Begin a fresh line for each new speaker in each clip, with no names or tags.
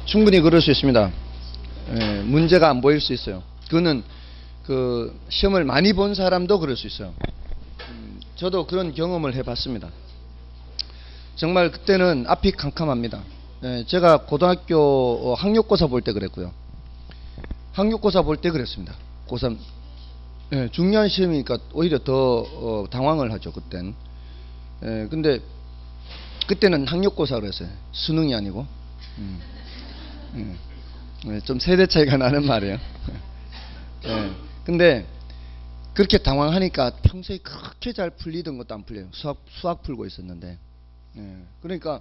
충분히 그럴 수 있습니다. 문제가 안 보일 수 있어요. 그거는 그 시험을 많이 본 사람도 그럴 수 있어요. 저도 그런 경험을 해봤습니다. 정말 그때는 앞이 캄캄합니다. 제가 고등학교 학력고사 볼 때 그랬고요. 학력고사 볼 때 그랬습니다. 고3 중요한 시험이니까 오히려 더 당황을 하죠. 그땐. 근데 그때는 학력고사 그랬어요. 수능이 아니고. 좀 세대 차이가 나는 말이에요. 근데 그렇게 당황하니까 평소에 그렇게 잘 풀리던 것도 안 풀려요. 수학 풀고 있었는데. 그러니까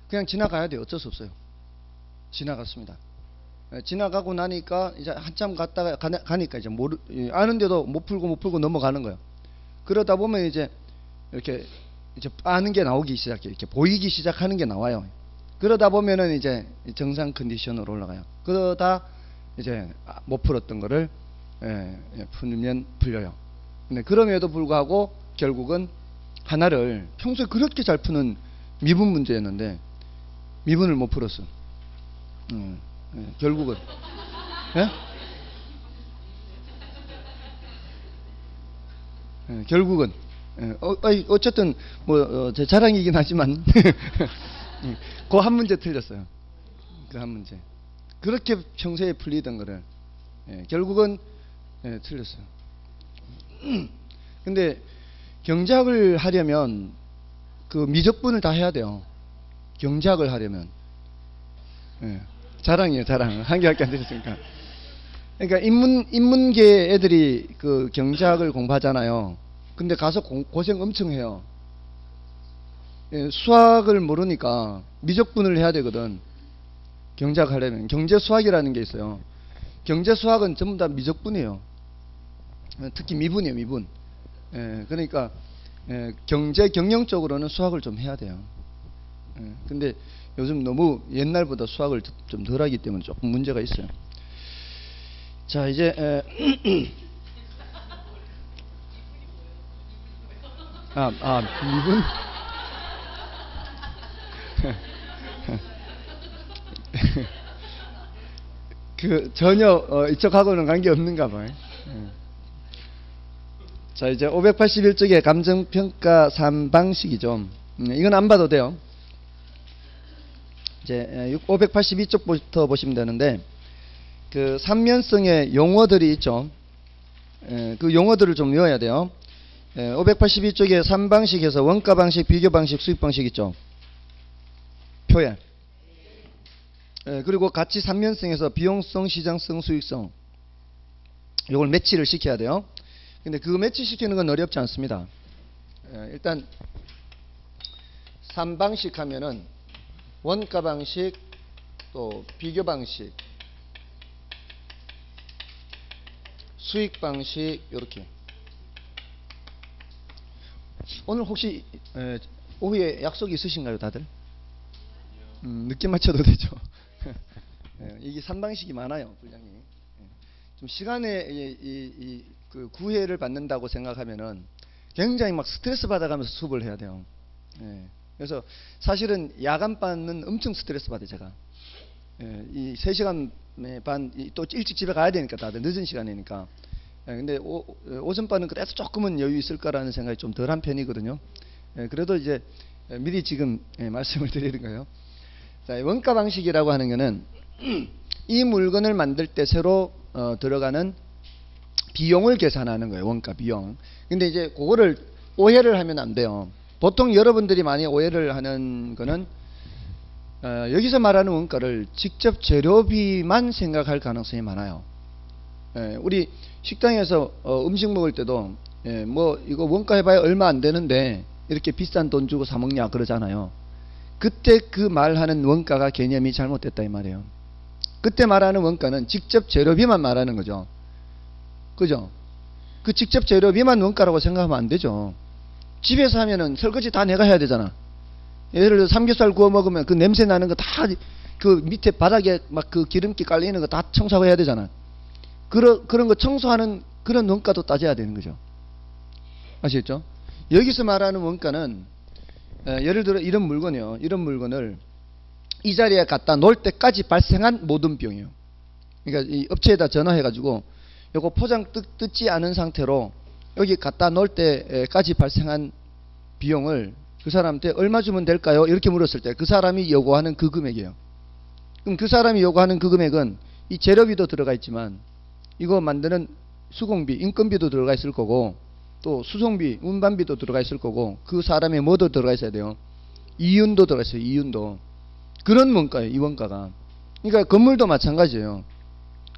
그냥 지나가야 돼요. 어쩔 수 없어요. 지나갔습니다. 지나가고 나니까 이제 한참 갔다가 가니까 이제 아는데도 못 풀고 넘어가는 거예요. 그러다 보면 이제 이렇게 아는 게 나오기 시작해요. 이렇게 보이기 시작하는 게 나와요. 그러다 보면은 이제 정상 컨디션으로 올라가요. 그러다 이제 못 풀었던 거를 풀면 풀려요. 근데 그럼에도 불구하고 결국은 하나를 평소에 그렇게 잘 푸는 미분 문제였는데 미분을 못 풀었어. 결국은 결국은 어쨌든 뭐 제 자랑이긴 하지만 그 한 문제 틀렸어요. 그 한 문제 그렇게 평소에 풀리던 거를 결국은 틀렸어요. 근데 경작을 하려면 그 미적분을 다 해야 돼요. 경작을 하려면. 자랑이에요, 자랑. 한 개밖에 안 되셨으니까. 그러니까 인문계 애들이 그 경작을 공부하잖아요. 근데 가서 고생 엄청 해요. 수학을 모르니까 미적분을 해야 되거든. 경작하려면. 경제수학이라는 게 있어요. 경제수학은 전부 다 미적분이에요. 특히 미분이에요, 미분. 그러니까 경제 경영 쪽으로는 수학을 좀 해야 돼요. 근데 요즘 너무 옛날보다 수학을 좀 덜 하기 때문에 조금 문제가 있어요. 자, 이제 미분? 그 전혀 이쪽하고는 관계 없는가 봐요. 자, 이제 581쪽의 감정평가 3방식이죠. 이건 안 봐도 돼요. 이제 582쪽부터 보시면 되는데 그 삼면성의 용어들이 있죠. 그 용어들을 좀 외워야 돼요. 582쪽에 3방식에서 원가방식, 비교방식, 수익방식 있죠. 표현. 그리고 같이 삼면성에서 비용성, 시장성, 수익성 이걸 매치를 시켜야 돼요. 근데 그 매치 시키는 건 어렵지 않습니다. 일단 3방식 하면은 원가 방식, 또 비교 방식, 수익 방식 이렇게. 오늘 혹시 오후에 약속 있으신가요, 다들? 늦게 맞춰도 되죠. 이게 3방식이 많아요, 분량이. 좀 시간에 그 구애를 받는다고 생각하면은 굉장히 막 스트레스 받아가면서 수업을 해야 돼요. 그래서 사실은 야간반은 엄청 스트레스 받아요, 제가. 이 3시간 반, 또 일찍 집에 가야 되니까 다들 늦은 시간이니까. 근데 오전반은 그래서 조금은 여유 있을 거라는 생각이 좀 덜한 편이거든요. 그래도 이제 미리 지금 말씀을 드리는 거예요. 자, 원가 방식이라고 하는 거는 이 물건을 만들 때 새로 들어가는 비용을 계산하는 거예요. 원가 비용. 근데 이제 그거를 오해를 하면 안 돼요. 보통 여러분들이 많이 오해를 하는 거는 여기서 말하는 원가를 직접 재료비만 생각할 가능성이 많아요. 우리 식당에서 음식 먹을 때도 뭐 이거 원가 해봐야 얼마 안 되는데 이렇게 비싼 돈 주고 사 먹냐 그러잖아요. 그때 그 말하는 원가가 개념이 잘못됐다 이 말이에요. 그때 말하는 원가는 직접 재료비만 말하는 거죠. 그죠? 그 직접 재료비만 원가라고 생각하면 안 되죠. 집에서 하면은 설거지 다 내가 해야 되잖아. 예를 들어 삼겹살 구워 먹으면 그 냄새 나는 거 다 그 밑에 바닥에 막 그 기름기 깔리는 거 다 청소하고 해야 되잖아. 그런 거 청소하는 그런 원가도 따져야 되는 거죠. 아시겠죠? 여기서 말하는 원가는 예를 들어 이런 물건이요. 이런 물건을 이 자리에 갖다 놓을 때까지 발생한 모든 비용이에요. 그러니까 이 업체에다 전화해가지고 요거 포장 뜯지 않은 상태로 여기 갖다 놓을 때까지 발생한 비용을 그 사람한테 얼마 주면 될까요? 이렇게 물었을 때 그 사람이 요구하는 그 금액이에요. 그럼 그 사람이 요구하는 그 금액은 이 재료비도 들어가 있지만 이거 만드는 수공비, 인건비도 들어가 있을 거고 또 수송비, 운반비도 들어가 있을 거고 그 사람의 뭐도 들어가 있어야 돼요. 이윤도 들어가 있어요. 이윤도. 그런 원가예요. 이 원가가. 그러니까 건물도 마찬가지예요.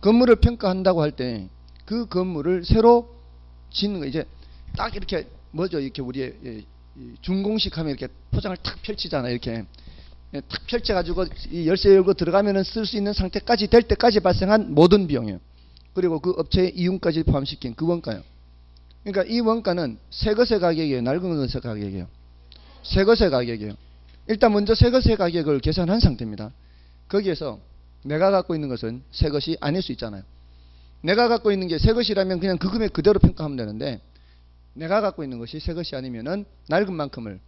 건물을 평가한다고 할 때 그 건물을 새로 짓는 거 이제 딱 이렇게 뭐죠? 이렇게 우리의 준공식 하면 이렇게 포장을 탁 펼치잖아요. 이렇게 탁 펼쳐가지고 이 열쇠 열고 들어가면은 쓸 수 있는 상태까지 될 때까지 발생한 모든 비용이에요. 그리고 그 업체의 이윤까지 포함시킨 그 원가예요. 그러니까 이 원가는 새 것의 가격이에요. 낡은 것의 가격이에요. 새 것의 가격이에요. 일단 먼저 새 것의 가격을 계산한 상태입니다. 거기에서 내가 갖고 있는 것은 새 것이 아닐 수 있잖아요. 내가 갖고 있는 게 새 것이라면 그냥 그 금액 그대로 평가하면 되는데 내가 갖고 있는 것이 새 것이 아니면은 낡은 만큼을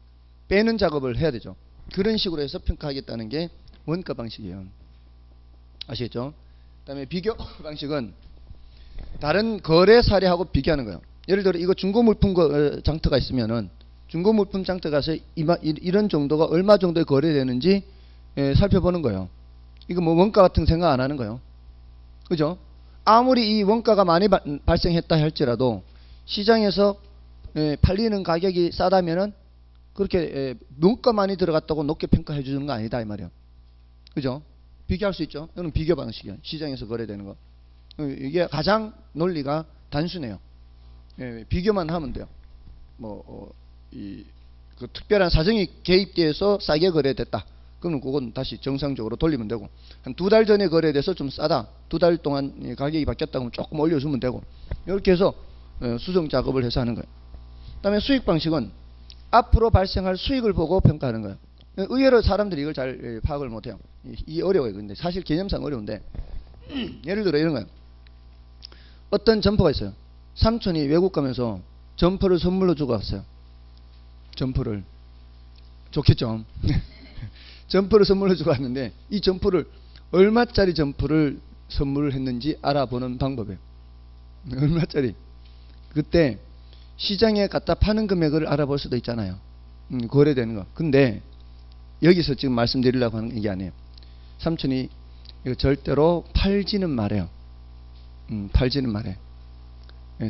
빼는 작업을 해야 되죠. 그런 식으로 해서 평가하겠다는 게 원가 방식이에요. 아시겠죠? 그 다음에 비교 방식은 다른 거래 사례하고 비교하는 거예요. 예를 들어 이거 중고물품 장터가 있으면은 중고물품 장터 가서 이런 정도가 얼마 정도에 거래되는지 살펴보는 거예요. 이거 뭐 원가 같은 생각 안 하는 거예요. 그죠? 아무리 이 원가가 많이 발생했다 할지라도 시장에서 팔리는 가격이 싸다면은 그렇게 원가 많이 들어갔다고 높게 평가해 주는 거 아니다 이 말이에요. 그죠? 비교할 수 있죠. 이거는 비교 방식이에요. 시장에서 거래되는 거. 이게 가장 논리가 단순해요. 비교만 하면 돼요. 그 특별한 사정이 개입돼서 싸게 거래됐다. 그러면 그건 다시 정상적으로 돌리면 되고, 한 2달 전에 거래돼서 좀 싸다. 2달 동안 가격이 바뀌었다 그러면 조금 올려주면 되고, 이렇게 해서 수정 작업을 해서 하는 거예요. 그 다음에 수익 방식은 앞으로 발생할 수익을 보고 평가하는 거예요. 의외로 사람들이 이걸 잘 파악을 못해요. 이 어려워요. 근데 사실 개념상 어려운데, 예를 들어 이런 거예요. 어떤 점퍼가 있어요. 삼촌이 외국 가면서 점퍼를 선물로 주고 왔어요. 점퍼를. 좋겠죠. 점퍼를 선물로 주고 왔는데 이 점퍼를 얼마짜리 점퍼를 선물을 했는지 알아보는 방법이에요. 얼마짜리. 그때 시장에 갖다 파는 금액을 알아볼 수도 있잖아요. 거래되는 거. 근데 여기서 지금 말씀드리려고 하는 게 아니에요. 삼촌이 이거 절대로 팔지는 말아요. 팔지는 말아요.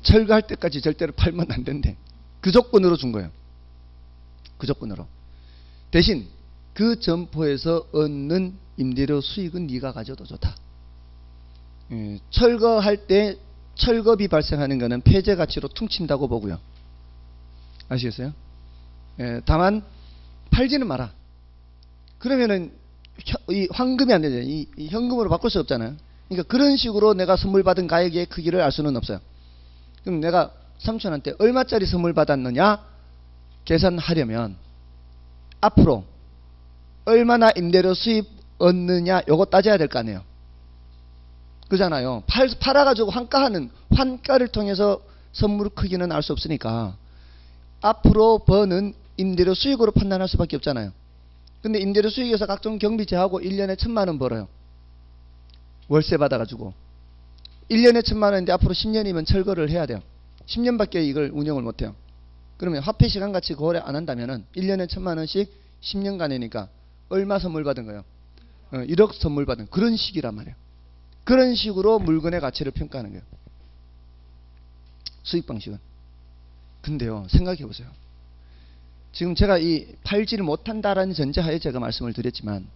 철거할 때까지 절대로 팔면 안 된대. 그 조건으로 준 거예요. 그 조건으로. 대신 그 점포에서 얻는 임대료 수익은 네가 가져도 좋다. 철거할 때 철거비 발생하는 거는 폐쇄 가치로 퉁친다고 보고요. 아시겠어요? 다만 팔지는 마라. 그러면은 이 황금이 안 되죠. 이 현금으로 바꿀 수 없잖아요. 그러니까 그런 식으로 내가 선물 받은 가액의 크기를 알 수는 없어요. 그럼 내가 삼촌한테 얼마짜리 선물 받았느냐 계산하려면 앞으로 얼마나 임대료 수입 얻느냐 요거 따져야 될 거 아니에요. 그잖아요. 팔아가지고 환가하는 환가를 통해서 선물 크기는 알 수 없으니까 앞으로 버는 임대료 수익으로 판단할 수밖에 없잖아요. 근데 임대료 수익에서 각종 경비 제하고 1년에 1,000만 원 벌어요. 월세 받아가지고 1년에 1,000만 원인데 앞으로 10년이면 철거를 해야 돼요. 10년밖에 이걸 운영을 못해요. 그러면 화폐 시간 같이 거래 안 한다면은 1년에 1,000만 원씩 10년간이니까 얼마 선물 받은 거예요? 1억 선물 받은 그런 식이란 말이에요. 그런 식으로 물건의 가치를 평가하는 거예요. 수익 방식은. 근데요, 생각해 보세요. 지금 제가 이 팔지를 못한다라는 전제하에 제가 말씀을 드렸지만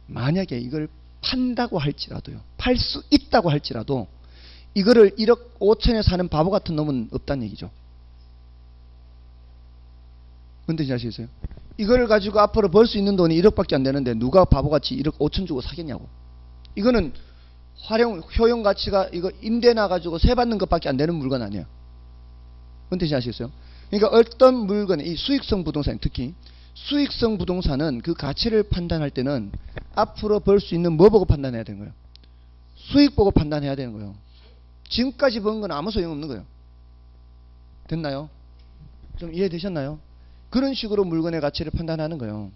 만약에 이걸 판다고 할지라도요, 팔 수 있다고 할지라도 이거를 1억 5천에 사는 바보 같은 놈은 없다는 얘기죠. 뭔 뜻인지 아시겠어요? 이거를 가지고 앞으로 벌 수 있는 돈이 1억밖에 안 되는데 누가 바보같이 1억 5천 주고 사겠냐고. 이거는 효용 가치가 이거 임대 나가지고 세 받는 것밖에 안 되는 물건 아니에요. 뭔 뜻인지 아시겠어요? 그러니까 어떤 물건, 이 수익성 부동산, 특히 수익성 부동산은 그 가치를 판단할 때는 앞으로 벌 수 있는 뭐 보고 판단해야 되는 거예요? 수익 보고 판단해야 되는 거예요. 지금까지 번 건 아무 소용없는 거예요. 됐나요? 좀 이해되셨나요? 그런 식으로 물건의 가치를 판단하는 거예요.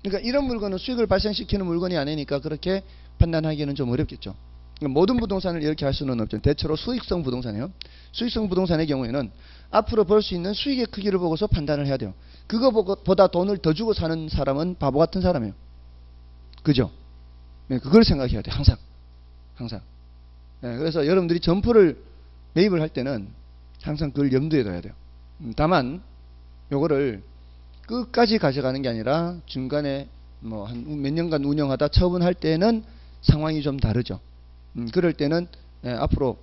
그러니까 이런 물건은 수익을 발생시키는 물건이 아니니까 그렇게 판단하기는 좀 어렵겠죠. 그러니까 모든 부동산을 이렇게 할 수는 없죠. 대체로 수익성 부동산이에요. 수익성 부동산의 경우에는 앞으로 벌 수 있는 수익의 크기를 보고서 판단을 해야 돼요. 그거보다 돈을 더 주고 사는 사람은 바보 같은 사람이에요. 그죠? 네, 그걸 생각해야 돼요. 항상. 항상. 네, 그래서 여러분들이 점포를 매입을 할 때는 항상 그걸 염두에 둬야 돼요. 다만 요거를 끝까지 가져가는 게 아니라 중간에 뭐 한 몇 년간 운영하다 처분할 때는 상황이 좀 다르죠. 그럴 때는 앞으로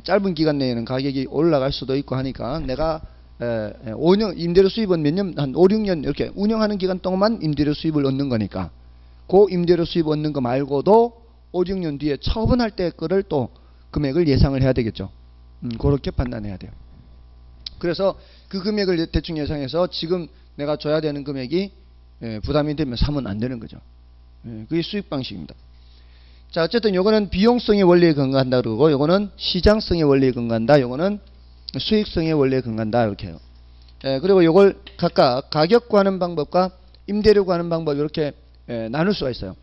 짧은 기간 내에는 가격이 올라갈 수도 있고 하니까 내가 5년 임대료 수입은 몇 년, 한 5, 6년 이렇게 운영하는 기간 동안만 임대료 수입을 얻는 거니까 그 임대료 수입 얻는 거 말고도 5, 6년 뒤에 처분할 때 거를 또 금액을 예상을 해야 되겠죠. 그렇게 판단해야 돼요. 그래서 그 금액을 대충 예상해서 지금 내가 줘야 되는 금액이 부담이 되면 사면 안 되는 거죠. 그게 수익 방식입니다. 자, 어쨌든 요거는 비용성의 원리에 근거한다 그러고 요거는 시장성의 원리에 근거한다. 요거는 수익성의 원리에 근거한다. 이렇게 해요. 그리고 요걸 각각 가격 구하는 방법과 임대료 구하는 방법 이렇게 나눌 수가 있어요.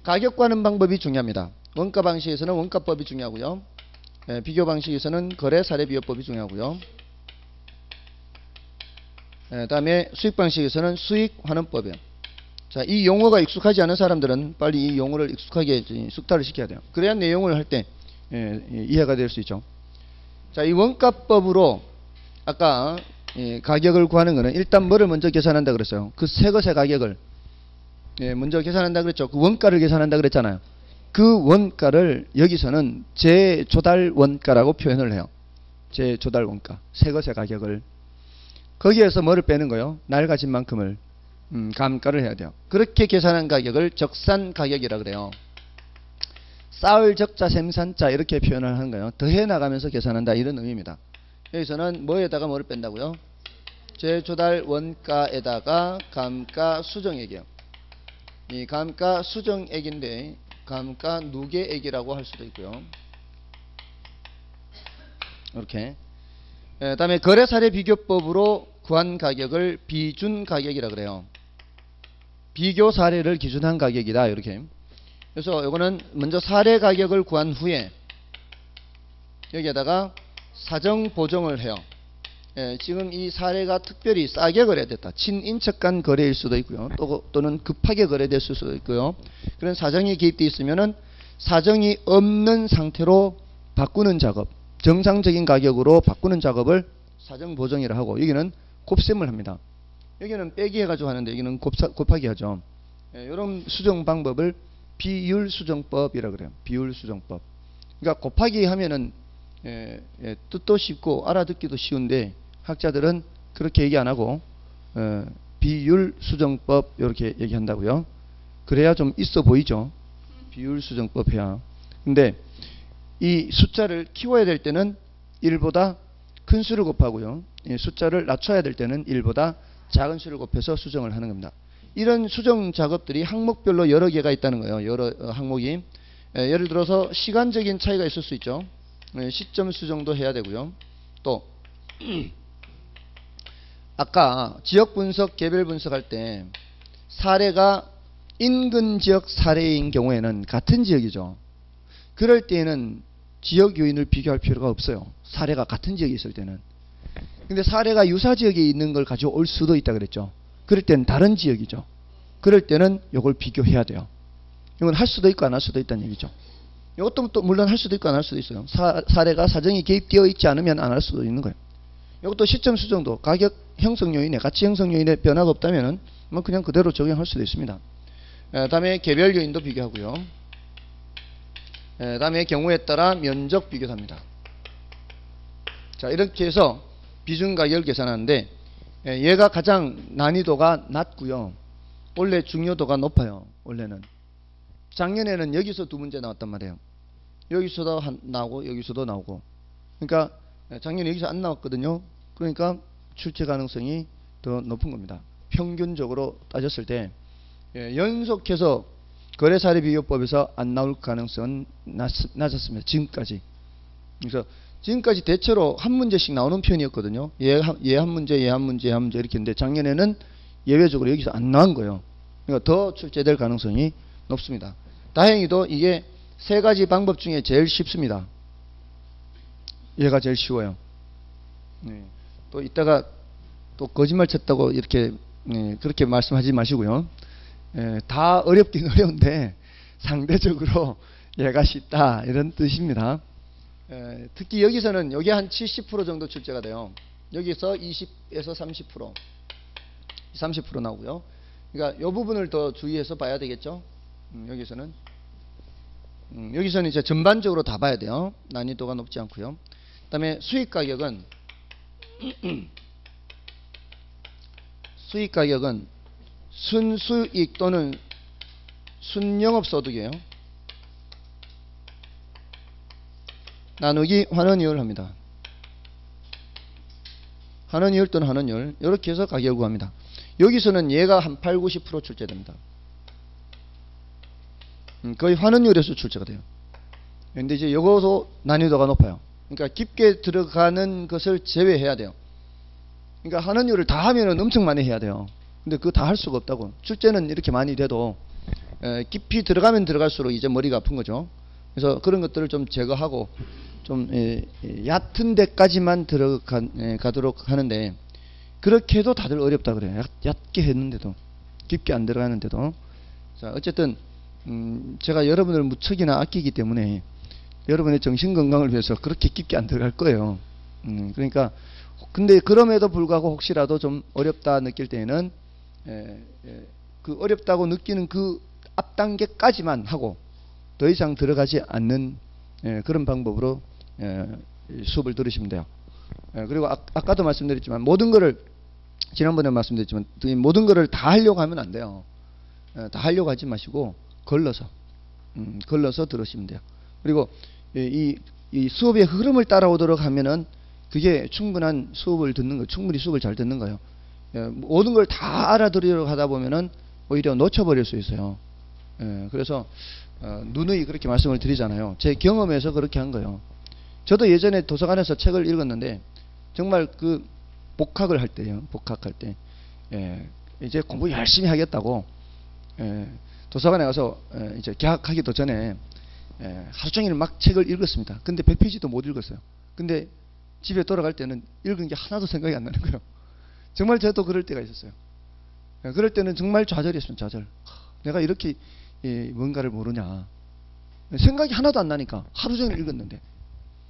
가격 구하는 방법이 중요합니다. 원가 방식에서는 원가법이 중요하고요. 비교 방식에서는 거래 사례 비교법이 중요하고요. 다음에 수익 방식에서는 수익 환원법이에요. 자, 이 용어가 익숙하지 않은 사람들은 빨리 이 용어를 익숙하게 숙달을 시켜야 돼요. 그래야 내용을 할 때 이해가 될 수 있죠. 자, 이 원가법으로 아까 가격을 구하는 거는 일단 뭐를 먼저 계산한다 그랬어요. 그 새 것의 가격을 먼저 계산한다 그랬죠. 그 원가를 계산한다 그랬잖아요. 그 원가를 여기서는 재조달 원가라고 표현을 해요. 재조달 원가. 새 것의 가격을. 거기에서 뭐를 빼는 거예요? 낡아진 만큼을 감가를 해야 돼요. 그렇게 계산한 가격을 적산 가격이라 그래요. 쌓을 적자 셈산자 이렇게 표현을 하는 거예요. 더해 나가면서 계산한다 이런 의미입니다. 여기서는 뭐에다가 뭐를 뺀다고요? 재조달 원가에다가 감가 수정액이에요. 이 감가 수정액인데 감가 누계액이라고 할 수도 있고요. 이렇게. 다음에 거래 사례 비교법으로 구한 가격을 비준 가격이라 그래요. 비교 사례를 기준한 가격이다 이렇게. 그래서 이거는 먼저 사례 가격을 구한 후에 여기에다가 사정 보정을 해요. 지금 이 사례가 특별히 싸게 거래됐다. 친인척 간 거래일 수도 있고요. 또는 급하게 거래됐을 수도 있고요. 그런 사정이 개입되어 있으면은 사정이 없는 상태로 바꾸는 작업, 정상적인 가격으로 바꾸는 작업을 사정 보정이라 하고, 여기는 곱셈을 합니다. 여기는 빼기 해가지고 하는데 여기는 곱하기 하죠. 이런 수정 방법을 비율 수정법이라 그래요. 비율 수정법. 그러니까 곱하기 하면은 뜻도 쉽고 알아듣기도 쉬운데 학자들은 그렇게 얘기 안 하고 비율 수정법 이렇게 얘기한다고요. 그래야 좀 있어 보이죠. 비율 수정법 해야. 근데 이 숫자를 키워야 될 때는 1보다 큰 수를 곱하고요. 숫자를 낮춰야 될 때는 1보다 작은 수를 곱해서 수정을 하는 겁니다. 이런 수정 작업들이 항목별로 여러 개가 있다는 거예요. 여러 항목이. 예를 들어서 시간적인 차이가 있을 수 있죠. 시점 수정도 해야 되고요. 또 아까 지역 분석, 개별 분석할 때 사례가 인근 지역 사례인 경우에는 같은 지역이죠. 그럴 때에는 지역 요인을 비교할 필요가 없어요. 사례가 같은 지역에 있을 때는. 근데 사례가 유사 지역에 있는 걸 가지고 올 수도 있다 그랬죠. 그럴 때는 다른 지역이죠. 그럴 때는 이걸 비교해야 돼요. 이건 할 수도 있고 안 할 수도 있다는 얘기죠. 이것도 또 물론 할 수도 있고 안 할 수도 있어요. 사례가 사정이 개입되어 있지 않으면 안 할 수도 있는 거예요. 이것도 시점 수정도 가격 형성 요인에, 가치 형성 요인에 변화가 없다면은 뭐 그냥 그대로 적용할 수도 있습니다. 다음에 개별 요인도 비교하고요. 다음에 경우에 따라 면적 비교도 합니다. 자, 이렇게 해서 비중 가격을 계산하는데 얘가 가장 난이도가 낮고요. 원래 중요도가 높아요. 원래는. 작년에는 여기서 두 문제 나왔단 말이에요. 여기서도 나오고 여기서도 나오고. 그러니까 작년에 여기서 안 나왔거든요. 그러니까 출제 가능성이 더 높은 겁니다. 평균적으로 따졌을 때 연속해서 거래사례 비교법에서 안 나올 가능성은 낮았습니다. 지금까지. 그래서 지금까지 대체로 한 문제씩 나오는 편이었거든요. 얘 한 문제, 얘 한 문제, 얘 한 문제 이렇게 했는데 작년에는 예외적으로 여기서 안 나온 거예요. 그러니까 더 출제될 가능성이 높습니다. 다행히도 이게 세 가지 방법 중에 제일 쉽습니다. 얘가 제일 쉬워요. 네. 또 이따가 또 거짓말 쳤다고 이렇게 그렇게 말씀하지 마시고요. 다 어렵긴 어려운데 상대적으로 얘가 쉽다 이런 뜻입니다. 특히 여기서는 여기 한 70% 정도 출제가 돼요. 여기서 20에서 30% 나오고요. 그러니까 이 부분을 더 주의해서 봐야 되겠죠. 여기서는 이제 전반적으로 다 봐야 돼요. 난이도가 높지 않고요. 그다음에 수익 가격은 순수익 또는 순영업소득이에요. 나누기 환원이율 합니다. 환원이율 또는 환원율 이렇게 해서 가격을 구합니다. 여기서는 얘가 한 8, 90% 출제됩니다. 거의 환원율에서 출제가 돼요. 근데 이제 이것도 난이도가 높아요. 그러니까 깊게 들어가는 것을 제외해야 돼요. 그러니까 환원율을 다 하면은 엄청 많이 해야 돼요. 근데 그거 다 할 수가 없다고. 출제는 이렇게 많이 돼도 깊이 들어가면 들어갈수록 이제 머리가 아픈 거죠. 그래서 그런 것들을 좀 제거하고 좀 얕은 데까지만 들어가도록 하는데, 그렇게 해도 다들 어렵다 그래요. 얕게 했는데도, 깊게 안 들어가는데도. 자, 어쨌든 제가 여러분을 무척이나 아끼기 때문에 여러분의 정신건강을 위해서 그렇게 깊게 안 들어갈 거예요. 그러니까 근데 그럼에도 불구하고 혹시라도 좀 어렵다 느낄 때에는 그 어렵다고 느끼는 그 앞 단계까지만 하고 더 이상 들어가지 않는 그런 방법으로 수업을 들으시면 돼요. 그리고 아까도 말씀드렸지만 모든 거를, 지난번에 말씀드렸지만 모든 거를 다 하려고 하면 안 돼요. 다 하려고 하지 마시고 걸러서 들으시면 돼요. 그리고 이 수업의 흐름을 따라오도록 하면은 그게 충분한 수업을 듣는 거, 충분히 수업을 잘 듣는 거예요. 모든 걸 다 알아들으려고 하다 보면은 오히려 놓쳐버릴 수 있어요. 그래서 누누이 그렇게 말씀을 드리잖아요. 제 경험에서 그렇게 한 거예요. 저도 예전에 도서관에서 책을 읽었는데 정말 그 복학을 할 때요. 복학할 때 이제 공부 열심히 하겠다고 도서관에 가서 이제 개학하기도 전에 하루 종일 막 책을 읽었습니다. 근데 100페이지도 못 읽었어요. 근데 집에 돌아갈 때는 읽은 게 하나도 생각이 안 나는 거예요. 정말 저도 그럴 때가 있었어요. 그럴 때는 정말 좌절했습니다. 좌절. 내가 이렇게 뭔가를 모르냐. 생각이 하나도 안 나니까 하루 종일 읽었는데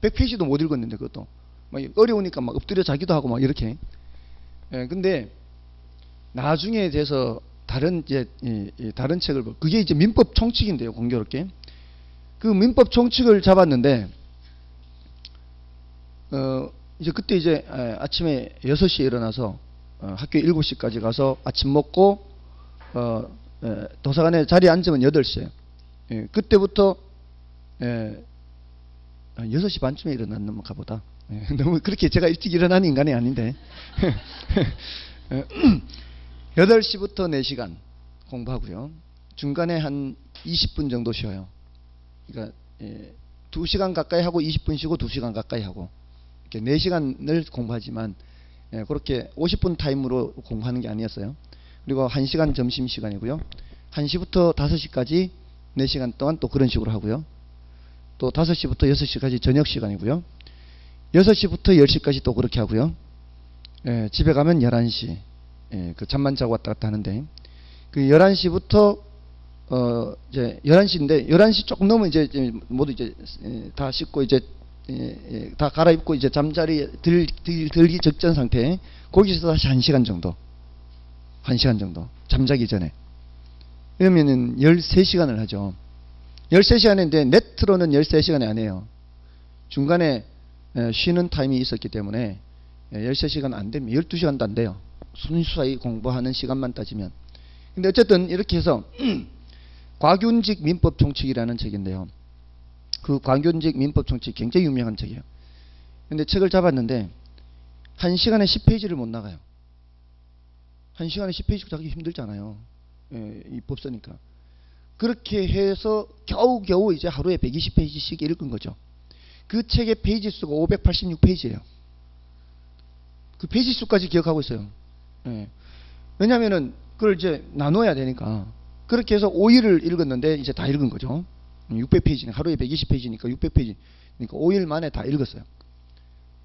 100페이지도 못 읽었는데, 그것도 막 어려우니까 막 엎드려 자기도 하고 막 이렇게. 근데 나중에 돼서 다른 책을 그게 이제 민법 총칙인데요. 공교롭게 그 민법 총칙을 잡았는데 이제 그때 이제 아침에 6시에 일어나서 학교에 7시까지 가서 아침 먹고 도서관에 자리에 앉으면 8시에 그때부터 6시 반쯤에 일어났는가 보다. 너무 그렇게 제가 일찍 일어나는 인간이 아닌데 8시부터 4시간 공부하고요. 중간에 한 20분 정도 쉬어요. 그러니까 2시간 가까이 하고 20분 쉬고 2시간 가까이 하고 이렇게 4시간을 공부하지만 그렇게 50분 타임으로 공부하는 게 아니었어요. 그리고 1시간 점심시간이고요. 1시부터 5시까지 4시간 동안 또 그런 식으로 하고요. 또 5시부터 6시까지 저녁시간이고요. 6시부터 10시까지 또 그렇게 하고요. 집에 가면 11시. 그 잠만 자고 왔다 갔다 하는데, 그 11시부터 이제 11시인데 11시 조금 넘으면 이제 모두 이제 다 씻고 이제 다 갈아입고 이제 잠자리 들기 적전 상태. 거기서 다시 1시간 정도 잠자기 전에. 그러면은 13시간을 하죠. 13시간인데 네트로는 13시간이 아니에요. 중간에 쉬는 타임이 있었기 때문에 13시간 안 됩니다. 12시간도 안 돼요. 순수하게 공부하는 시간만 따지면. 근데 어쨌든 이렇게 해서 곽윤직 민법 총칙이라는 책인데요. 그 곽윤직 민법 총칙 굉장히 유명한 책이에요. 근데 책을 잡았는데 1시간에 10페이지를 못 나가요. 1시간에 10페이지 자기 힘들잖아요. 이 법서니까. 그렇게 해서 겨우겨우 이제 하루에 120페이지씩 읽은 거죠. 그 책의 페이지 수가 586페이지예요. 그 페이지 수까지 기억하고 있어요. 왜냐하면은 그걸 이제 나눠야 되니까 그렇게 해서 5일을 읽었는데 이제 다 읽은 거죠. 600페이지니까 하루에 120페이지니까 600페이지 그러니까 5일 만에 다 읽었어요.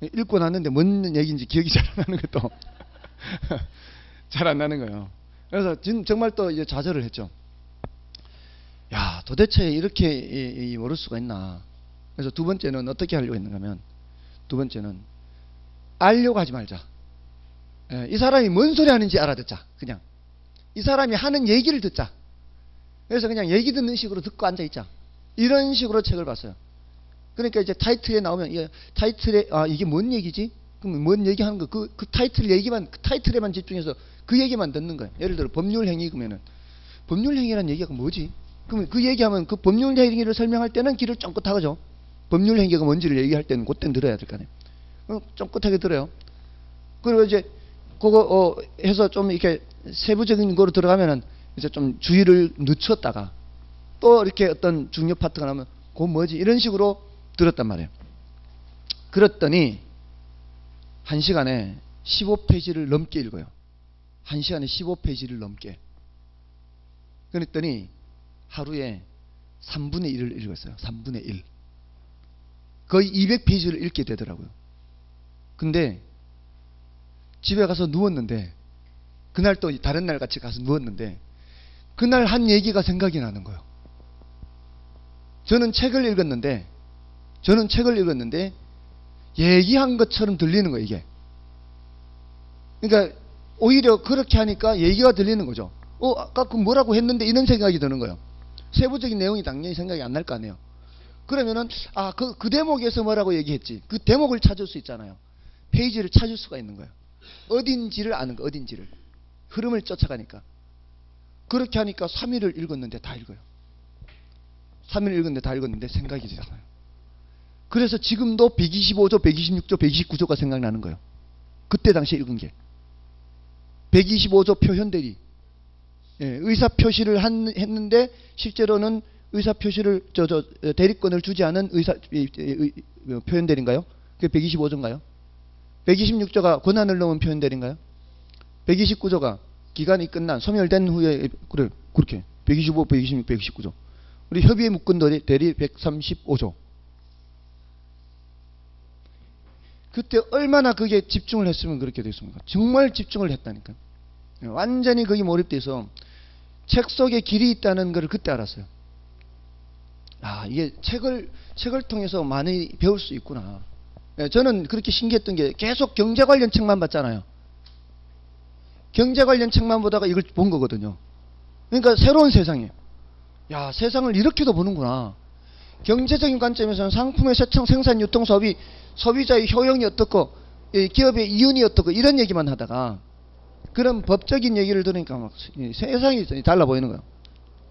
읽고 났는데 뭔 얘기인지 기억이 잘 안 나는 것도 잘 안 나는 거예요. 그래서 정말 또 이제 좌절을 했죠. 야, 도대체 이렇게 모를 수가 있나. 그래서 두 번째는 어떻게 하려고 했는가 하면, 두 번째는 알려고 하지 말자. 이 사람이 뭔 소리 하는지 알아듣자. 그냥 이 사람이 하는 얘기를 듣자. 그래서 그냥 얘기 듣는 식으로 듣고 앉아있자. 이런 식으로 책을 봤어요. 그러니까 이제 타이틀에 나오면 타이틀에 이게 뭔 얘기지? 그럼 뭔 얘기하는 거? 그 타이틀 얘기만, 그 타이틀에만 집중해서 그 얘기만 듣는 거예요. 예를 들어 법률 행위 그러면은 법률 행위란 얘기가 뭐지? 그러면 그 얘기하면 그 법률 행위를 설명할 때는 귀를 쫑긋하죠. 법률 행위가 뭔지를 얘기할 때는 그때는 들어야 될 거 아니에요. 쫑긋하게 들어요. 그리고 이제 그거 해서 좀 이렇게 세부적인 거로 들어가면은 이제 좀 주의를 늦췄다가 또 이렇게 어떤 중요 파트가 나오면 그거 뭐지? 이런 식으로 들었단 말이에요. 그랬더니 1시간에 15페이지를 넘게 읽어요. 1시간에 15페이지를 넘게. 그랬더니 하루에 3분의 1을 읽었어요. 3분의 1. 거의 200페이지를 읽게 되더라고요. 근데 집에 가서 누웠는데 그날 또 다른 날 같이 가서 누웠는데 그날 한 얘기가 생각이 나는 거예요. 저는 책을 읽었는데 얘기한 것처럼 들리는 거예요, 이게. 그러니까 오히려 그렇게 하니까 얘기가 들리는 거죠. 아까 그 뭐라고 했는데 이런 생각이 드는 거예요. 세부적인 내용이 당연히 생각이 안 날 거 아니에요. 그러면은 그 대목에서 뭐라고 얘기했지. 그 대목을 찾을 수 있잖아요. 페이지를 찾을 수가 있는 거예요. 어딘지를 아는 거, 어딘지를. 흐름을 쫓아가니까. 그렇게 하니까 3일을 읽었는데 다 읽어요. 3일 읽었는데 다 읽었는데 생각이 되잖아요. 그래서 지금도 125조, 126조, 129조가 생각나는 거예요. 그때 당시에 읽은 게. 125조 표현대리. 의사표시를 했는데 실제로는 의사표시를 대리권을 주지 않은 표현대리인가요? 그게 125조인가요? 126조가 권한을 넘은 표현대리인가요? 129조가 기간이 끝난 소멸된 후에 그래 그렇게 125, 126, 129조. 우리 협의에 묶은 대리 135조. 그때 얼마나 그게 집중을 했으면 그렇게 됐습니까? 정말 집중을 했다니까. 완전히 거기 몰입돼서 책 속에 길이 있다는 걸 그때 알았어요. 이게 책을 통해서 많이 배울 수 있구나. 저는 그렇게 신기했던 게 계속 경제 관련 책만 봤잖아요. 경제 관련 책만 보다가 이걸 본 거거든요. 그러니까 새로운 세상이에요. 야, 세상을 이렇게도 보는구나. 경제적인 관점에서는 상품의 세청, 생산, 유통, 소비, 소비자의 효용이 어떻고 기업의 이윤이 어떻고 이런 얘기만 하다가 그런 법적인 얘기를 들으니까 막 세상이 달라 보이는 거예요.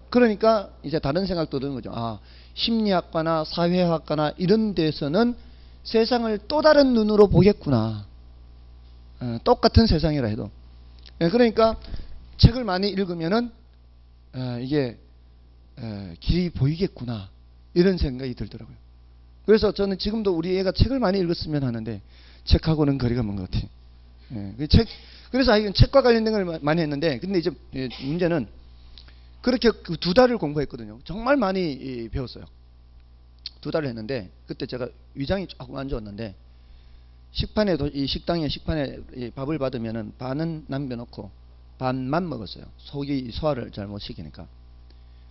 그러니까 이제 다른 생각도 드는 거죠. 심리학과나 사회학과나 이런 데서는 세상을 또 다른 눈으로 보겠구나. 똑같은 세상이라 해도. 그러니까 책을 많이 읽으면은 이게 길이 보이겠구나. 이런 생각이 들더라고요. 그래서 저는 지금도 우리 애가 책을 많이 읽었으면 하는데 책하고는 거리가 먼 것 같아요. 그래서 이건 책과 관련된 걸 많이 했는데 근데 이제 문제는 그렇게 그 2달을 공부했거든요. 정말 많이 배웠어요. 2달을 했는데 그때 제가 위장이 조금 안 좋았는데 식당에 밥을 받으면은 반은 남겨놓고 반만 먹었어요. 속이 소화를 잘 못 시키니까.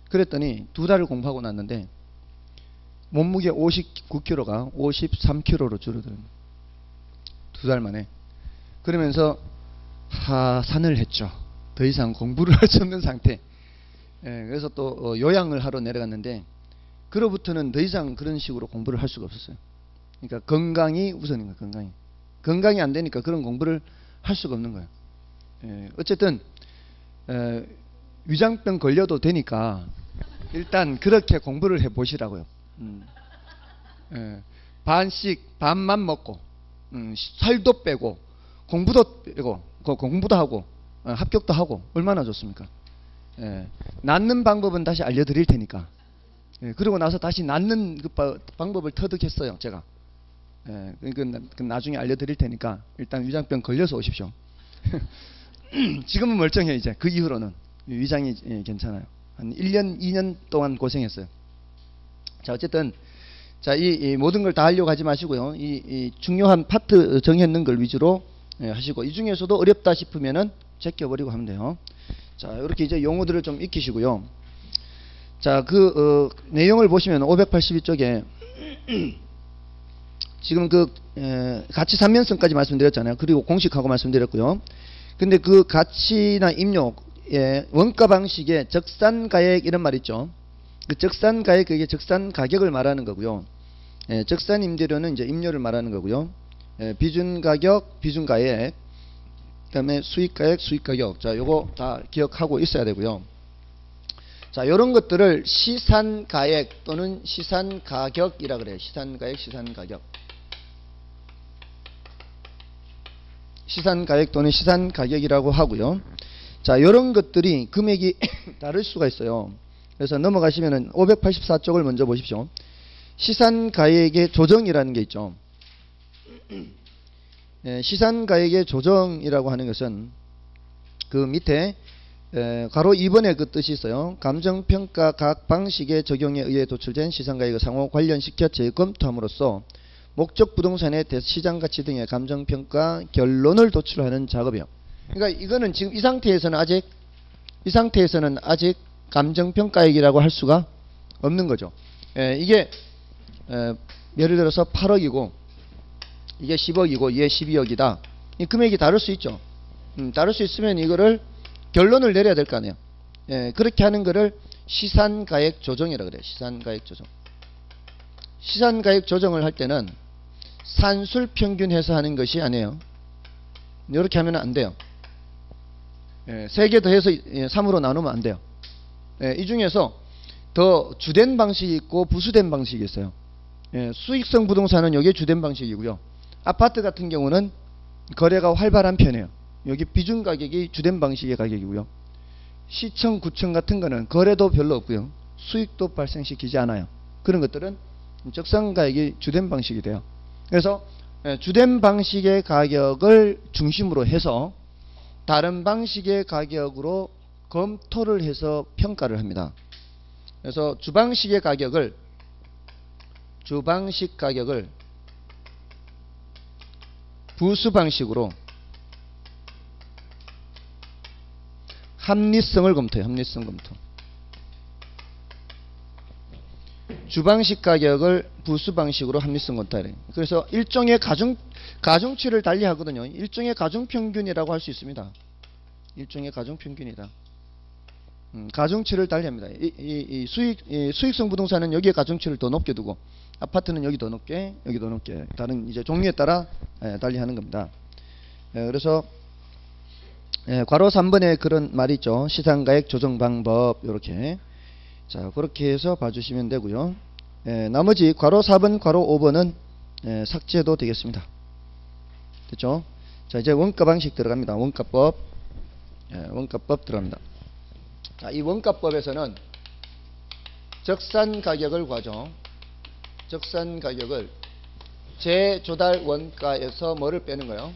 그랬더니 2달을 공부하고 났는데 몸무게 59kg가 53kg로 줄어들어요. 2달 만에. 그러면서 하산을 했죠. 더 이상 공부를 할 수 없는 상태. 그래서 또 요양을 하러 내려갔는데 그로부터는 더 이상 그런 식으로 공부를 할 수가 없었어요. 그러니까 건강이 우선인 거예요. 건강이 안 되니까 그런 공부를 할 수가 없는 거예요. 어쨌든 위장병 걸려도 되니까 일단 그렇게 공부를 해보시라고요. 반씩 반만 먹고 살도 빼고 공부도 빼고 공부도 하고 합격도 하고 얼마나 좋습니까? 낫는 방법은 다시 알려드릴 테니까. 그러고 나서 다시 낫는 그 방법을 터득했어요, 제가. 그러니까 나중에 알려드릴 테니까 일단 위장병 걸려서 오십시오. 지금은 멀쩡해. 이제 그 이후로는 위장이 괜찮아요. 한 1년 2년 동안 고생했어요. 자, 어쨌든 자, 이 모든 걸 다 하려고 하지 마시고요. 이 중요한 파트 정했는 걸 위주로 하시고, 이 중에서도 어렵다 싶으면은 제껴버리고 하면 돼요. 자, 이렇게 이제 용어들을 좀 익히시고요. 자, 내용을 보시면 582쪽에 지금 가치 삼면성까지 말씀드렸잖아요. 그리고 공식하고 말씀드렸고요. 근데 그 가치나 임료의 원가 방식의 적산가액 이런 말 있죠. 그 적산가액, 그게 적산가격을 말하는 거고요. 적산임대료는 이제 임료를 말하는 거고요. 비준가격, 비준가액, 그 다음에 수익가액, 수익가격. 자, 요거 다 기억하고 있어야 되고요. 자, 요런 것들을 시산가액 또는 시산가격이라 그래요. 시산가액, 시산가격. 시산가액 또는 시산가격이라고 하고요. 자, 요런 것들이 금액이 다를 수가 있어요. 그래서 넘어가시면은 584쪽을 먼저 보십시오. 시산가액의 조정이라는 게 있죠. 시산가액의 조정이라고 하는 것은 그 밑에 괄호 2번에 그 뜻이 있어요. 감정평가 각 방식의 적용에 의해 도출된 시산가액을 상호 관련시켜 재검토함으로써 목적 부동산의 시장가치 등의 감정평가 결론을 도출하는 작업이요. 그러니까 이거는 지금 이 상태에서는 아직 감정평가액이라고 할 수가 없는 거죠. 이게 예를 들어서 8억이고 이게 10억이고 얘 12억이다. 이 금액이 다를 수 있죠. 다를 수 있으면 이거를 결론을 내려야 될 거 아니에요. 그렇게 하는 거를 시산가액 조정이라 그래요. 시산가액 조정. 시산가액 조정을 할 때는 산술평균해서 하는 것이 아니에요. 이렇게 하면 안 돼요. 3개 더해서 3으로 나누면 안 돼요. 이 중에서 더 주된 방식이 있고 부수된 방식이 있어요. 수익성 부동산은 여기에 주된 방식이고요. 아파트 같은 경우는 거래가 활발한 편이에요. 여기 비중 가격이 주된 방식의 가격이고요. 시청, 구청 같은 거는 거래도 별로 없고요. 수익도 발생시키지 않아요. 그런 것들은 적산가액이 주된 방식이 돼요. 그래서 주된 방식의 가격을 중심으로 해서 다른 방식의 가격으로 검토를 해서 평가를 합니다. 그래서 주방식 가격을 부수 방식으로 합리성을 검토해요. 합리성 검토. 주방식 가격을 부수 방식으로 합리성 검토해요. 그래서 일종의 가중치를 달리 하거든요. 일종의 가중평균이라고 할 수 있습니다. 일종의 가중평균이다. 가중치를 달리합니다. 수익성 부동산은 여기에 가중치를 더 높게 두고 아파트는 여기 더 높게, 여기 더 높게, 다른 이제 종류에 따라 달리하는 겁니다. 그래서 괄호 3번에 그런 말이 있죠. 시산가액 조정 방법 이렇게. 자, 그렇게 해서 봐주시면 되고요. 나머지 괄호 4번, 괄호 5번은 삭제도 되겠습니다. 됐죠? 자, 이제 원가 방식 들어갑니다. 원가법. 원가법 들어갑니다. 자, 이 원가법에서는 적산 가격을 구하죠. 적산 가격을 재조달 원가에서 뭐를 빼는 거예요?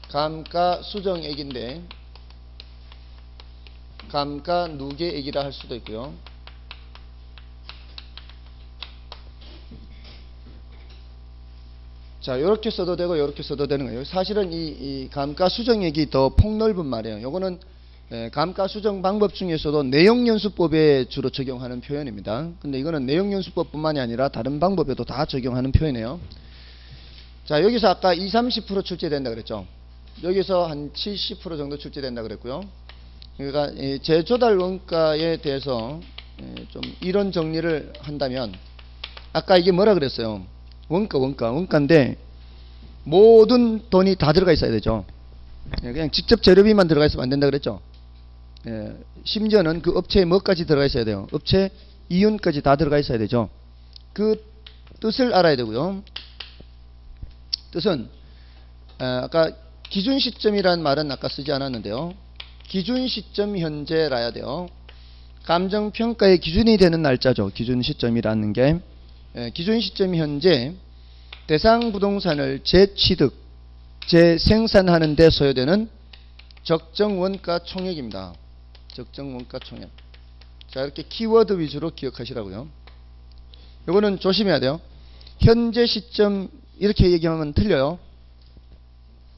감가 수정액인데 감가 누계액이라 할 수도 있고요. 자, 이렇게 써도 되고 이렇게 써도 되는 거예요. 사실은 이 감가 수정액이 더 폭넓은 말이에요. 요거는 감가 수정 방법 중에서도 내용연수법에 주로 적용하는 표현입니다. 근데 이거는 내용연수법뿐만이 아니라 다른 방법에도 다 적용하는 표현이에요. 자, 여기서 아까 20, 30% 출제된다 그랬죠. 여기서 한 70% 정도 출제된다 그랬고요. 그러니까 재조달 원가에 대해서 좀 이런 정리를 한다면 아까 이게 뭐라 그랬어요? 원가인데 모든 돈이 다 들어가 있어야 되죠. 그냥 직접 재료비만 들어가 있으면 안 된다 그랬죠. 심지어는 그 업체에 뭐까지 들어가 있어야 돼요? 업체 이윤까지 다 들어가 있어야 되죠. 그 뜻을 알아야 되고요. 뜻은 아까 기준 시점이라는 말은 아까 쓰지 않았는데요. 기준 시점 현재라야 돼요. 감정평가의 기준이 되는 날짜죠. 기준 시점이라는 게 기준 시점 현재 대상 부동산을 재취득, 재생산하는 데 소요되는 적정 원가 총액입니다. 적정 원가 총액. 자, 이렇게 키워드 위주로 기억하시라고요. 이거는 조심해야 돼요. 현재 시점 이렇게 얘기하면 틀려요.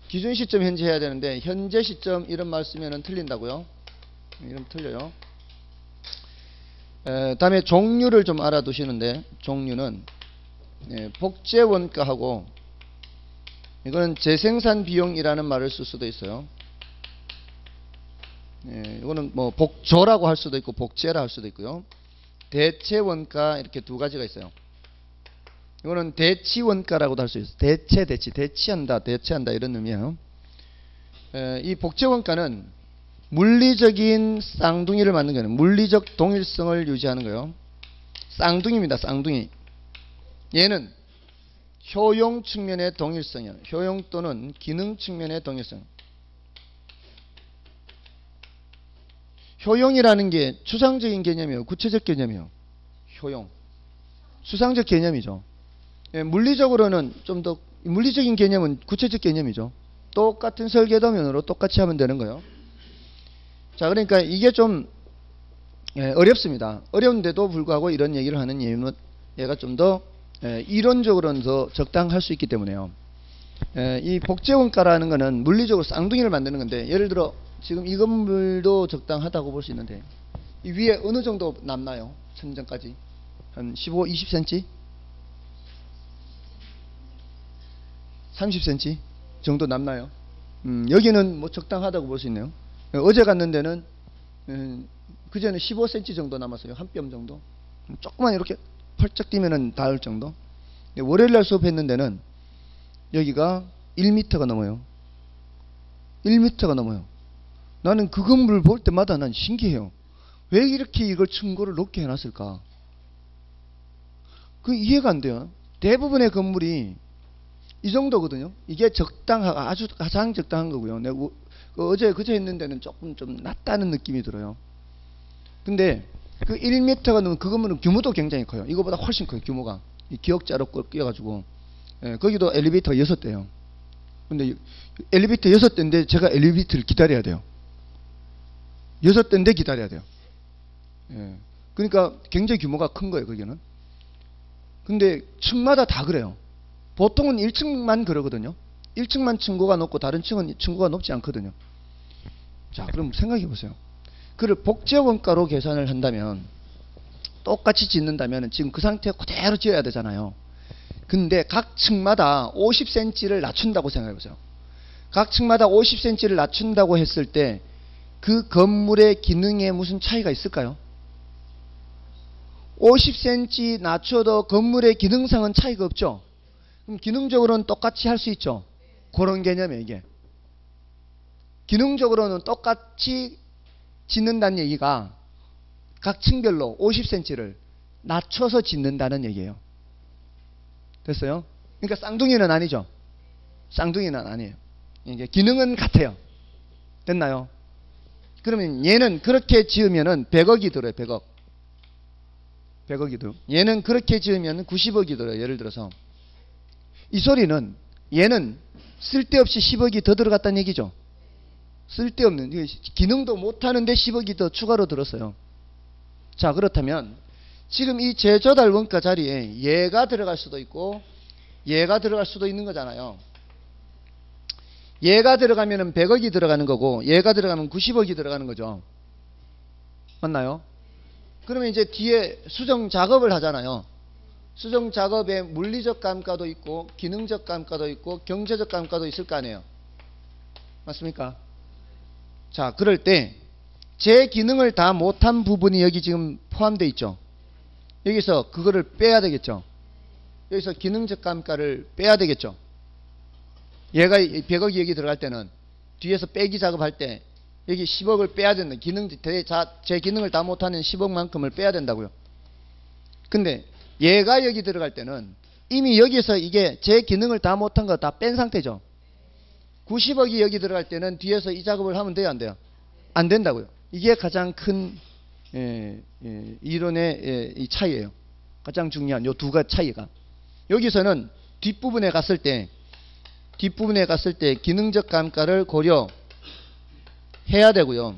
기준 시점 현재 해야 되는데 현재 시점 이런 말 쓰면 틀린다고요. 이러면 틀려요. 다음에 종류를 좀 알아두시는데, 종류는 복제 원가하고, 이거는 재생산 비용이라는 말을 쓸 수도 있어요. 이거는 뭐 복조라고 할 수도 있고 복제라 할 수도 있고요. 대체 원가, 이렇게 두 가지가 있어요. 이거는 대치 원가라고도 할 수 있어요. 대치한다 이런 의미예요. 이 복제 원가는 물리적인 쌍둥이를 만든 거예요. 물리적 동일성을 유지하는 거예요. 쌍둥이입니다. 쌍둥이. 얘는 효용 측면의 동일성이에요. 효용 또는 기능 측면의 동일성. 효용이라는 게 추상적인 개념이에요. 구체적 개념이에요. 효용. 추상적 개념이죠. 물리적으로는 좀 더, 물리적인 개념은 구체적 개념이죠. 똑같은 설계도면으로 똑같이 하면 되는 거예요. 자, 그러니까 이게 좀 어렵습니다. 어려운데도 불구하고 이런 얘기를 하는 이유는 얘가 좀 더 이론적으로는 더 적당할 수 있기 때문에요. 이 복제원가라는 거는 물리적으로 쌍둥이를 만드는 건데, 예를 들어 지금 이 건물도 적당하다고 볼 수 있는데, 이 위에 어느 정도 남나요? 천정까지 한 15, 20cm? 30cm 정도 남나요? 여기는 뭐 적당하다고 볼 수 있네요. 어제 갔는 데는 그전에 15cm 정도 남았어요. 한 뼘 정도. 조금만 이렇게 펄쩍 뛰면은 닿을 정도. 월요일날 수업했는 데는 여기가 1m가 넘어요. 1m가 넘어요. 나는 그 건물을 볼 때마다 난 신기해요. 왜 이렇게 이걸 층고를 높게 해놨을까? 그 이해가 안 돼요. 대부분의 건물이 이 정도거든요. 이게 적당하고 아주 가장 적당한 거고요. 내가 그제 했는 데는 조금 좀 낮다는 느낌이 들어요. 근데 그 1m가 넘으면 그 건물은 규모도 굉장히 커요. 이거보다 훨씬 커요. 규모가. 이 기역자로 끼어가지고. 거기도 엘리베이터가 6대예요. 근데 엘리베이터 6대인데 제가 엘리베이터를 기다려야 돼요. 6대인데 기다려야 돼요. 그러니까 굉장히 규모가 큰 거예요. 거기는. 근데 층마다 다 그래요. 보통은 1층만 그러거든요. 1층만 층고가 높고 다른 층은 층고가 높지 않거든요. 자, 그럼 생각해 보세요. 그를 복제 원가로 계산을 한다면, 똑같이 짓는다면 지금 그 상태 그대로 지어야 되잖아요. 근데 각 층마다 50cm를 낮춘다고 생각해 보세요. 각 층마다 50cm를 낮춘다고 했을 때 그 건물의 기능에 무슨 차이가 있을까요? 50cm 낮춰도 건물의 기능상은 차이가 없죠. 그럼 기능적으로는 똑같이 할 수 있죠. 그런 개념이에요, 이게. 기능적으로는 똑같이 짓는다는 얘기가 각 층별로 50cm를 낮춰서 짓는다는 얘기예요. 됐어요? 그러니까 쌍둥이는 아니죠. 쌍둥이는 아니에요. 이게 기능은 같아요. 됐나요? 그러면 얘는 그렇게 지으면은 100억이 들어요. 100억. 100억이 들어요. 얘는 그렇게 지으면 90억이 들어요. 예를 들어서. 이 소리는 얘는 쓸데없이 10억이 더 들어갔다는 얘기죠. 쓸데없는, 기능도 못하는데 10억이 더 추가로 들었어요. 자, 그렇다면 지금 이 재조달 원가 자리에 얘가 들어갈 수도 있고 얘가 들어갈 수도 있는 거잖아요. 얘가 들어가면 100억이 들어가는 거고 얘가 들어가면 90억이 들어가는 거죠. 맞나요? 그러면 이제 뒤에 수정 작업을 하잖아요. 수정 작업에 물리적 감가도 있고 기능적 감가도 있고 경제적 감가도 있을 거 아니에요. 맞습니까? 자, 그럴 때 제 기능을 다 못한 부분이 여기 지금 포함되어 있죠. 여기서 그거를 빼야 되겠죠. 여기서 기능적 감가를 빼야 되겠죠. 얘가 100억이 여기 들어갈 때는 뒤에서 빼기 작업할 때 여기 10억을 빼야 된다. 제 기능을 다 못하는 10억만큼을 빼야 된다고요. 근데 얘가 여기 들어갈 때는 이미 여기서 이게 제 기능을 다 못한 거 다 뺀 상태죠. 90억이 여기 들어갈 때는 뒤에서 이 작업을 하면 돼요, 안 돼요? 안 된다고요. 이게 가장 큰 이론의 이 차이예요. 가장 중요한 요 두 가지 차이가. 여기서는 뒷부분에 갔을 때 기능적 감가를 고려 해야 되고요.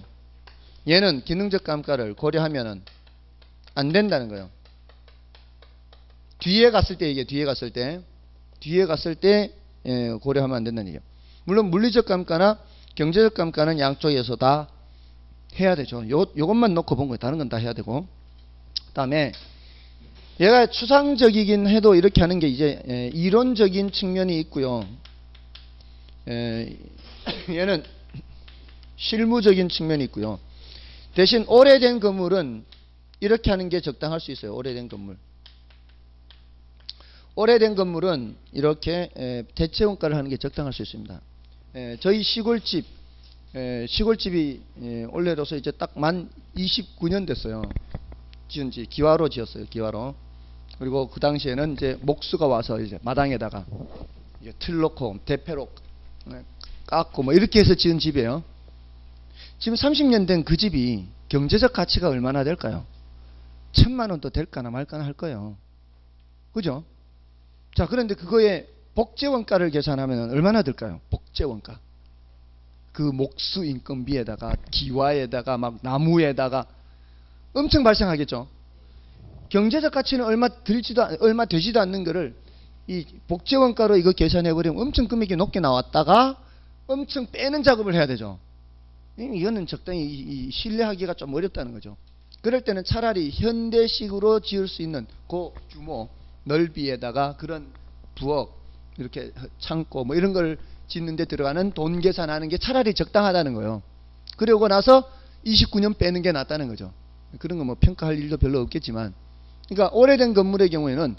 얘는 기능적 감가를 고려하면은 안 된다는 거예요. 뒤에 갔을 때, 이게 뒤에 갔을 때 고려하면 안 된다는 얘기예요. 물론 물리적 감가나 경제적 감가는 양쪽에서 다 해야 되죠. 요것만 놓고 본 거예요. 다른 건 다 해야 되고. 그 다음에 얘가 추상적이긴 해도 이렇게 하는 게 이제 이론적인 측면이 있고요. 얘는 실무적인 측면이 있고요. 대신 오래된 건물은 이렇게 하는 게 적당할 수 있어요. 오래된 건물은 이렇게 대체원가를 하는 게 적당할 수 있습니다. 저희 시골집이 올해로서 이제 딱 만 29년 됐어요. 지은지 기와로 지었어요. 기와로. 그리고 그 당시에는 이제 목수가 와서 이제 마당에다가 이제 틀 놓고 대패로 깎고 뭐 이렇게 해서 지은 집이에요. 지금 30년 된 그 집이 경제적 가치가 얼마나 될까요? 1,000만 원도 될까나 말까나 할 거예요. 그죠? 자, 그런데 그거에 복제원가를 계산하면 얼마나 들까요? 복제원가. 그 목수 인건비에다가 기와에다가 막 나무에다가 엄청 발생하겠죠. 경제적 가치는 얼마 되지도 않는 거를 이 복제원가로 이거 계산해 버리면 엄청 금액이 높게 나왔다가 엄청 빼는 작업을 해야 되죠. 이거는 적당히 신뢰하기가 좀 어렵다는 거죠. 그럴 때는 차라리 현대식으로 지을 수 있는 그 규모 넓이에다가 그런 부엌 이렇게 창고 뭐 이런 걸 짓는 데 들어가는 돈 계산하는 게 차라리 적당하다는 거예요. 그러고 나서 29년 빼는 게 낫다는 거죠. 그런 거 뭐 평가할 일도 별로 없겠지만, 그러니까 오래된 건물의 경우에는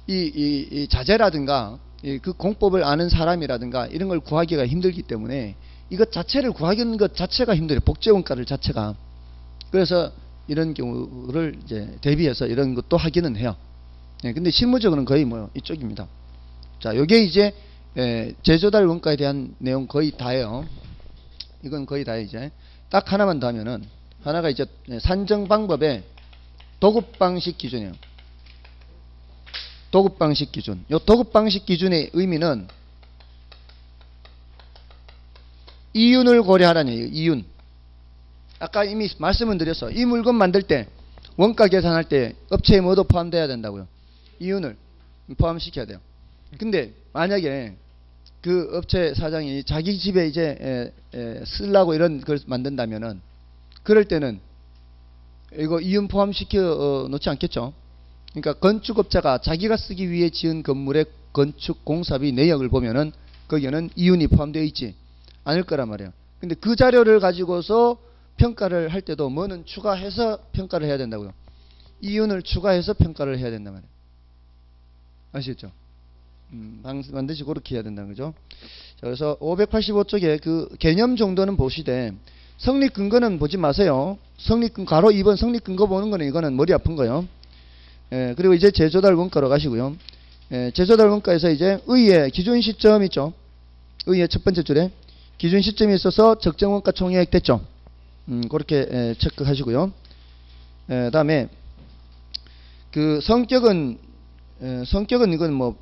이 자재라든가 그 공법을 아는 사람이라든가 이런 걸 구하기가 힘들기 때문에 이것 자체를 구하는 것 자체가 힘들어요. 복제원가를 자체가. 그래서 이런 경우를 이제 대비해서 이런 것도 하기는 해요. 근데 실무적으로는 거의 뭐 이쪽입니다. 자, 요게 이제 제조달 원가에 대한 내용 거의 다예요. 이건 거의 다예요. 이제 딱 하나만 더 하면은, 하나가 이제 산정 방법의 도급 방식 기준이에요. 도급 방식 기준. 요 도급 방식 기준의 의미는 이윤을 고려하라는 얘기예요. 이윤. 아까 이미 말씀을 드렸어. 이 물건 만들 때 원가 계산할 때 업체에 뭐도 포함돼야 된다고요. 이윤을 포함시켜야 돼요. 근데 만약에 그 업체 사장이 자기 집에 이제 쓰려고 이런 걸 만든다면은, 그럴 때는 이거 이윤 포함시켜 놓지 않겠죠. 그러니까 건축업자가 자기가 쓰기 위해 지은 건물의 건축 공사비 내역을 보면은 거기에는 이윤이 포함되어 있지 않을 거란 말이에요. 근데 그 자료를 가지고서 평가를 할 때도 뭐는 추가해서 평가를 해야 된다고요. 이윤을 추가해서 평가를 해야 된단 말이에요. 아시겠죠? 반드시 그렇게 해야 된다는 거죠. 자, 그래서 585쪽에 그 개념 정도는 보시되 성립 근거는 보지 마세요. 가로 2번 성립 근거 보는 거는 이거는 머리 아픈 거예요. 그리고 이제 제조달 원가로 가시고요. 제조달 원가에서 이제 의의 기준 시점 있죠. 의의 첫 번째 줄에 기준 시점이 있어서 적정 원가 총액 됐죠. 그렇게 체크하시고요. 다음에 그 성격은 이건 뭐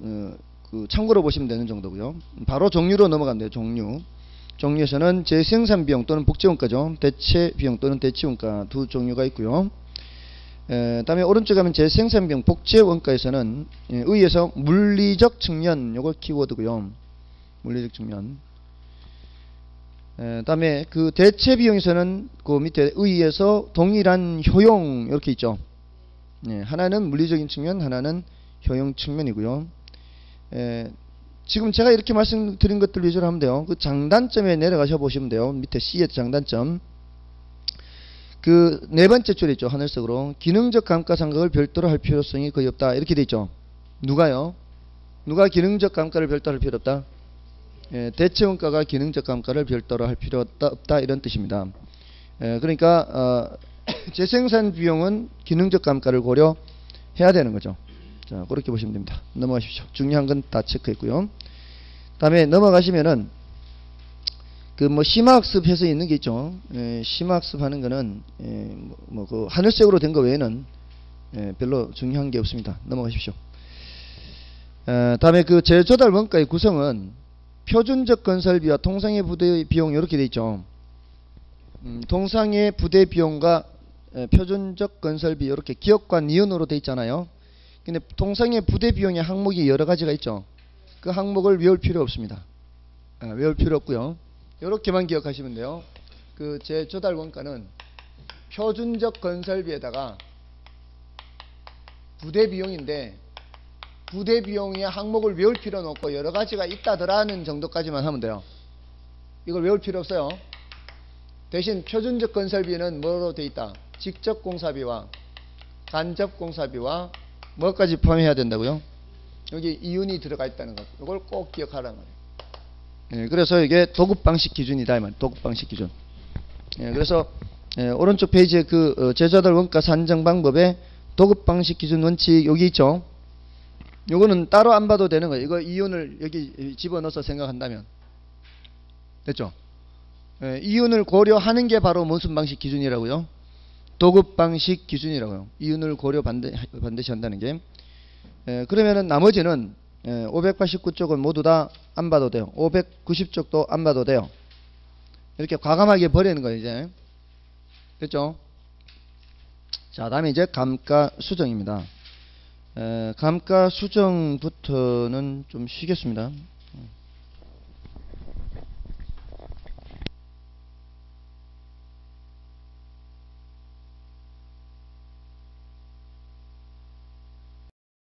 그 참고로 보시면 되는 정도고요. 바로 종류로 넘어가면 돼요. 종류에서는 재생산 비용 또는 복제원가죠. 대체 비용 또는 대치원가 두 종류가 있고요. 다음에 오른쪽 가면 재생산 비용 복제원가에서는 의에서 물리적 측면, 요거 키워드고요. 물리적 측면. 다음에 그 대체 비용에서는 그 밑에 의에서 동일한 효용 이렇게 있죠. 하나는 물리적인 측면, 하나는 효용 측면이고요. 지금 제가 이렇게 말씀드린 것들 위주로 하면 돼요. 그 장단점에 내려가셔 보시면 돼요. 밑에 C의 장단점. 그 네 번째 줄에 있죠. 하늘색으로 기능적 감가상각을 별도로 할 필요성이 거의 없다. 이렇게 돼 있죠. 누가요? 누가 기능적 감가를 별도로 할 필요 없다? 대체원가가 기능적 감가를 별도로 할 필요 없다. 이런 뜻입니다. 그러니까 재생산 비용은 기능적 감가를 고려해야 되는 거죠. 자, 그렇게 보시면 됩니다. 넘어가십시오. 중요한 건 다 체크했고요. 다음에 넘어가시면은 그 뭐 심화학습해서 있는 게 있죠. 심화학습하는 거는 뭐 그 하늘색으로 된 거 외에는 별로 중요한 게 없습니다. 넘어가십시오. 다음에 그 제조달 원가의 구성은 표준적 건설비와 통상의 부대 비용 이렇게 돼 있죠. 동상의 부대 비용과 표준적 건설비 이렇게 기억과 니은으로 돼 있잖아요. 근데 동상의 부대 비용의 항목이 여러 가지가 있죠. 그 항목을 외울 필요 없습니다. 외울 필요 없고요. 이렇게만 기억하시면 돼요. 그 제 조달 원가는 표준적 건설비에다가 부대 비용인데 부대 비용의 항목을 외울 필요는 없고 여러 가지가 있다더라는 정도까지만 하면 돼요. 이걸 외울 필요 없어요. 대신 표준적 건설비는 뭐로 돼 있다? 직접 공사비와 간접 공사비와 뭐까지 포함해야 된다고요? 여기 이윤이 들어가 있다는 것. 이걸 꼭 기억하라는 거예요. 예, 그래서 이게 도급 방식 기준이다 이 말. 도급 방식 기준. 예, 그래서 오른쪽 페이지에 그 제조달 원가 산정 방법에 도급 방식 기준 원칙 여기 있죠. 요거는 따로 안 봐도 되는 거예요. 이거 이윤을 여기 집어넣어서 생각한다면 됐죠? 예, 이윤을 고려하는 게 바로 무슨 방식 기준이라고요? 도급 방식 기준이라고요. 이윤을 고려 반드시 한다는 게. 그러면은 나머지는 589쪽은 모두 다 안 봐도 돼요. 590쪽도 안 봐도 돼요. 이렇게 과감하게 버리는 거예요, 이제. 됐죠? 자, 다음에 이제 감가 수정입니다. 감가 수정부터는 좀 쉬겠습니다.